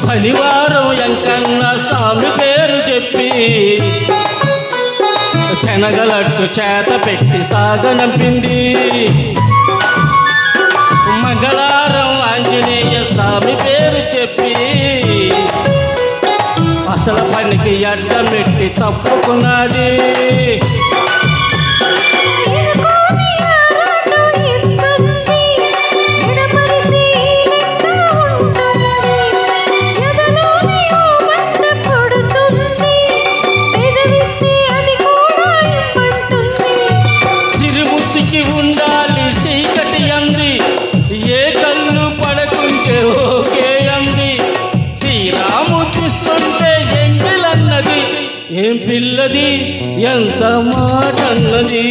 శనివారం ఎంకన్న స్వామి పేరు చెప్పి శనగలట్టు చేత పెట్టి సాగనంపింది. మంగళవారం ఆంజనేయ స్వామి పేరు చెప్పి అసలు పనికి అడ్డమెట్టి తప్పుకున్నది. సిరిముసికి ఉండాలి చీకటి అంది, ఏ కళ్ళు పడకుంటే ఓకే అంది. శ్రీరాముతిస్తుంటే ఎంగిలన్నది, ఏం పిల్లది ఎంత మాటన్నది.